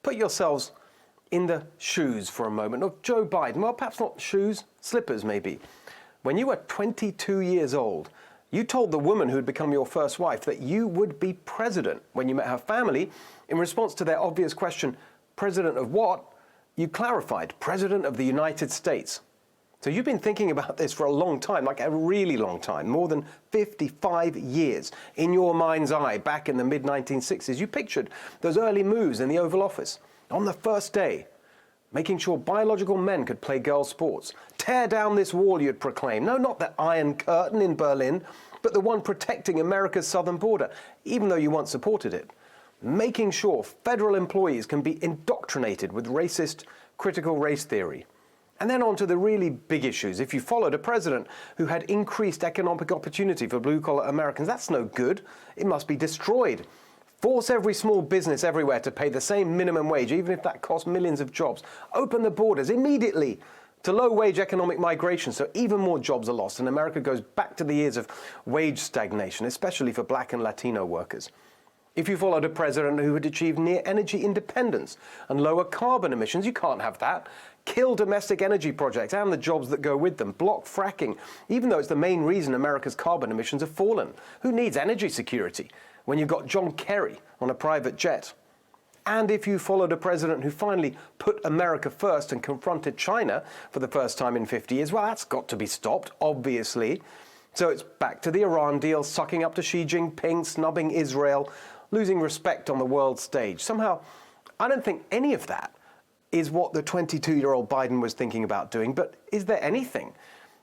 Put yourselves in the shoes for a moment of Joe Biden. Well, perhaps not shoes, slippers maybe. When you were 22 years old, you told the woman who had become your first wife that you would be president. When you met her family, in response to their obvious question, president of what? You clarified, president of the United States. So you've been thinking about this for a long time, like a really long time, more than 55 years. In your mind's eye, back in the mid-1960s, you pictured those early moves in the Oval Office. On the first day, making sure biological men could play girls' sports. Tear down this wall, you'd proclaim. No, not the Iron Curtain in Berlin, but the one protecting America's southern border, even though you once supported it. Making sure federal employees can be indoctrinated with racist, critical race theory. And then on to the really big issues. If you followed a president who had increased economic opportunity for blue-collar Americans, that's no good. It must be destroyed. Force every small business everywhere to pay the same minimum wage, even if that costs millions of jobs. Open the borders immediately to low-wage economic migration, so even more jobs are lost and America goes back to the years of wage stagnation, especially for Black and Latino workers. If you followed a president who had achieved near energy independence and lower carbon emissions, you can't have that. Kill domestic energy projects and the jobs that go with them. Block fracking, even though it's the main reason America's carbon emissions have fallen. Who needs energy security when you've got John Kerry on a private jet? And if you followed a president who finally put America first and confronted China for the first time in 50 years, well, that's got to be stopped, obviously. So it's back to the Iran deal, sucking up to Xi Jinping, snubbing Israel, losing respect on the world stage. Somehow, I don't think any of that is what the 22-year-old Biden was thinking about doing, but is there anything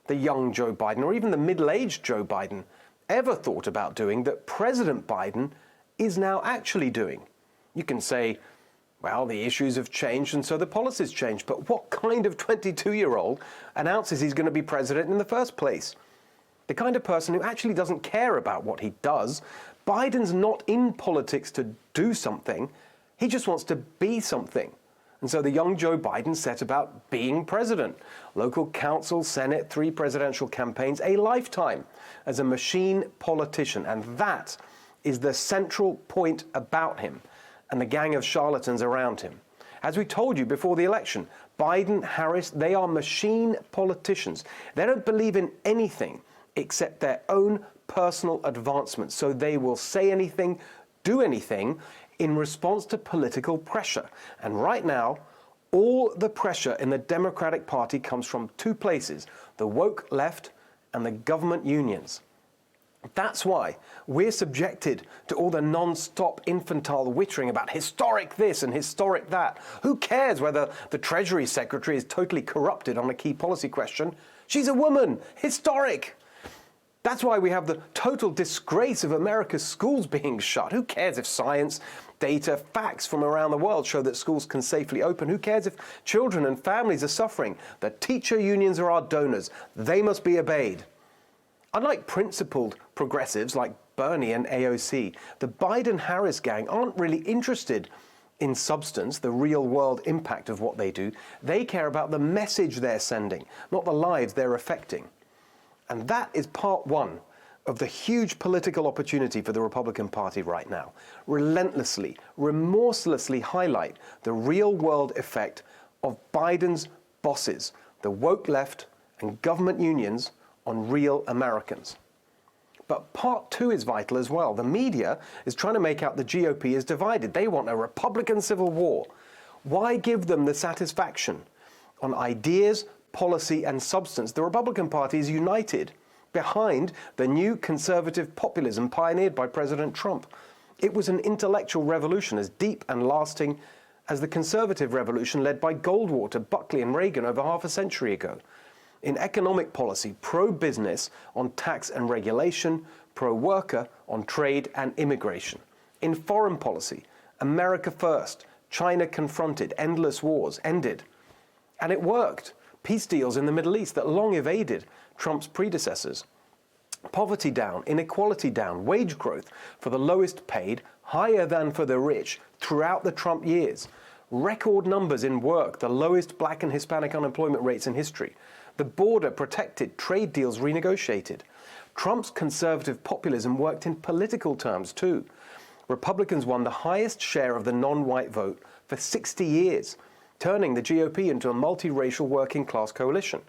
the young Joe Biden or even the middle-aged Joe Biden ever thought about doing that President Biden is now actually doing? You can say, well, the issues have changed and so the policies changed, but what kind of 22-year-old announces he's going to be president in the first place? The kind of person who actually doesn't care about what he does. Biden's not in politics to do something, he just wants to be something. And so the young Joe Biden set about being president. Local council, Senate, 3 presidential campaigns, a lifetime as a machine politician. And that is the central point about him and the gang of charlatans around him. As we told you before the election, Biden, Harris, they are machine politicians. They don't believe in anything except their own personal advancement. So they will say anything, do anything in response to political pressure. And right now, all the pressure in the Democratic Party comes from 2 places, the woke left and the government unions. That's why we're subjected to all the non-stop infantile wittering about historic this and historic that. Who cares whether the Treasury Secretary is totally corrupted on a key policy question? She's a woman. Historic. That's why we have the total disgrace of America's schools being shut. Who cares if science, data, facts from around the world show that schools can safely open? Who cares if children and families are suffering? The teacher unions are our donors. They must be obeyed. Unlike principled progressives like Bernie and AOC, the Biden-Harris gang aren't really interested in substance, the real-world impact of what they do. They care about the message they're sending, not the lives they're affecting. And that is part 1 of the huge political opportunity for the Republican Party right now. Relentlessly, remorselessly highlight the real-world effect of Biden's bosses, the woke left and government unions, on real Americans. But part 2 is vital as well. The media is trying to make out the GOP is divided. They want a Republican civil war. Why give them the satisfaction? On ideas, policy and substance, the Republican Party is united behind the new conservative populism pioneered by President Trump. It was an intellectual revolution as deep and lasting as the conservative revolution led by Goldwater, Buckley and Reagan over half a century ago. In economic policy, pro-business on tax and regulation, pro-worker on trade and immigration. In foreign policy, America first, China confronted, endless wars ended. And it worked. Peace deals in the Middle East that long evaded Trump's predecessors. Poverty down, inequality down, wage growth for the lowest paid, higher than for the rich throughout the Trump years. Record numbers in work, the lowest Black and Hispanic unemployment rates in history. The border protected, trade deals renegotiated. Trump's conservative populism worked in political terms too. Republicans won the highest share of the non-white vote for 60 years, turning the GOP into a multiracial working class coalition.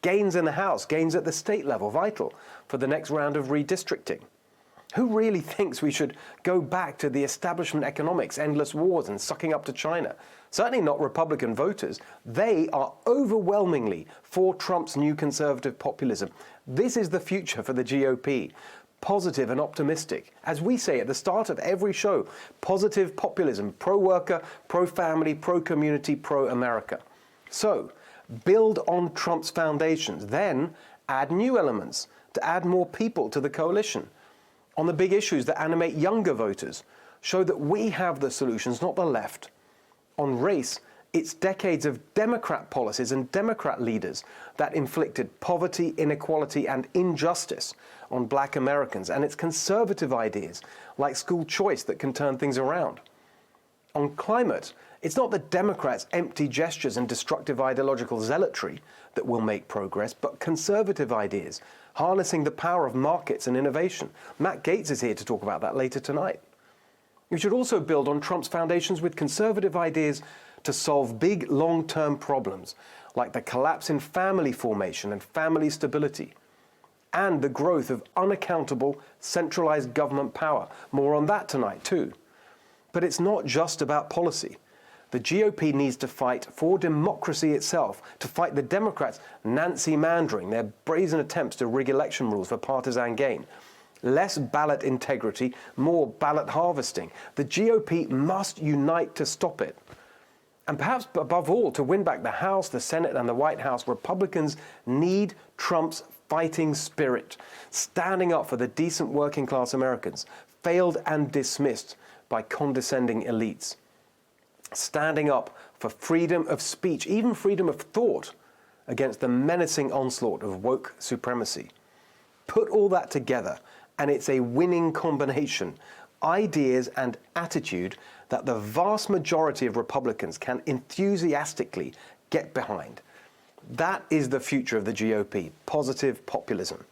Gains in the House, gains at the state level, vital for the next round of redistricting. Who really thinks we should go back to the establishment economics, endless wars and sucking up to China? Certainly not Republican voters. They are overwhelmingly for Trump's new conservative populism. This is the future for the GOP. Positive and optimistic. As we say at the start of every show, positive populism, pro-worker, pro-family, pro-community, pro-America. So, build on Trump's foundations, then add new elements to add more people to the coalition. On the big issues that animate younger voters, show that we have the solutions, not the left. On race, it's decades of Democrat policies and Democrat leaders that inflicted poverty, inequality, and injustice on black Americans, and it's conservative ideas like school choice that can turn things around. On climate, it's not the Democrats' empty gestures and destructive ideological zealotry that will make progress, but conservative ideas, harnessing the power of markets and innovation. Matt Gaetz is here to talk about that later tonight. We should also build on Trump's foundations with conservative ideas to solve big long-term problems, like the collapse in family formation and family stability, and the growth of unaccountable, centralized government power. More on that tonight, too. But it's not just about policy. The GOP needs to fight for democracy itself, to fight the Democrats' Nancy Mandering, their brazen attempts to rig election rules for partisan gain. Less ballot integrity, more ballot harvesting. The GOP must unite to stop it. And perhaps above all, to win back the House, the Senate, and the White House, Republicans need Trump's fighting spirit, standing up for the decent working class Americans, failed and dismissed by condescending elites. Standing up for freedom of speech, even freedom of thought, against the menacing onslaught of woke supremacy. Put all that together, and it's a winning combination. Ideas and attitude that the vast majority of Republicans can enthusiastically get behind. That is the future of the GOP, positive populism.